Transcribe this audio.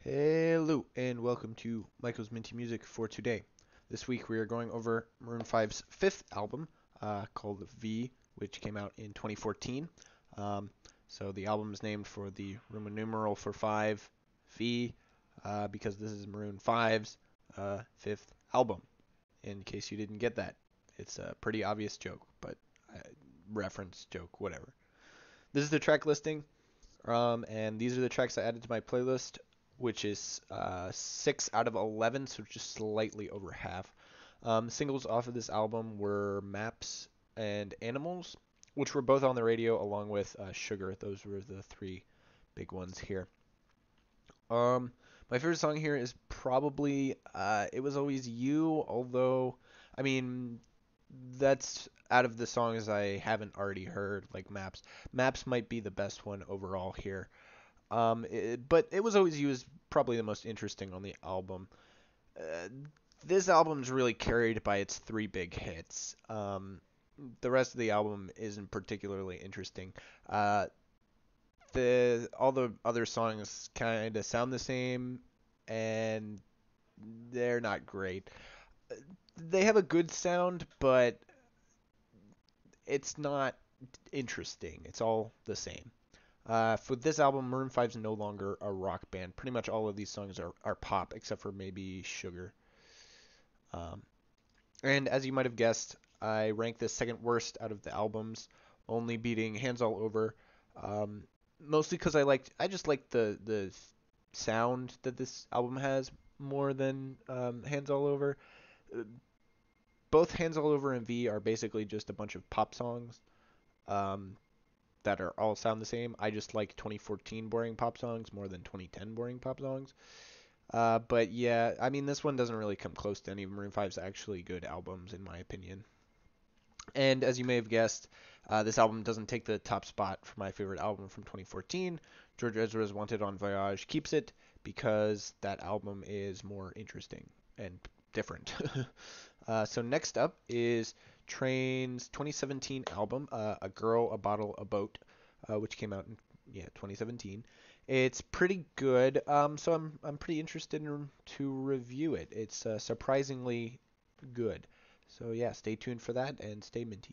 Hello and welcome to Michael's Minty Music for today. This week we are going over Maroon 5's fifth album called V, which came out in 2014. So the album is named for the Roman numeral for 5, V, because this is Maroon 5's fifth album. In case you didn't get that, it's a pretty obvious joke, but reference joke, whatever. This is the track listing. And these are the tracks I added to my playlist, which is 6 out of 11, so just slightly over half. Singles off of this album were Maps and Animals, which were both on the radio along with Sugar. Those were the three big ones here. My favorite song here is probably It Was Always You, although, I mean, that's out of the songs I haven't already heard, like Maps. Maps might be the best one overall here. But It Was Always You is probably the most interesting on the album. Uh, this album's really carried by its three big hits. The rest of the album isn't particularly interesting. Uh, all the other songs kind of sound the same, and they're not great. They have a good sound, but it's not interesting. It's all the same. For this album, Maroon 5 is no longer a rock band. Pretty much all of these songs are pop, except for maybe Sugar. Um, and as you might have guessed, I ranked this second worst out of the albums, only beating Hands All Over. Um, Mostly because I just like the sound that this album has more than Hands All Over. Uh, Both Hands All Over and V are basically just a bunch of pop songs. Um, that are all sound the same. I just like 2014 boring pop songs more than 2010 boring pop songs. But yeah, I mean, this one doesn't really come close to any of Maroon 5's actually good albums, in my opinion. And as you may have guessed, this album doesn't take the top spot for my favorite album from 2014. George Ezra's Wanted on Voyage keeps it because that album is more interesting and different. So next up is Train's 2017 album, A Girl, a Bottle, a Boat, which came out in 2017. It's pretty good, so I'm pretty interested to review it. It's surprisingly good. So yeah, stay tuned for that and stay minty.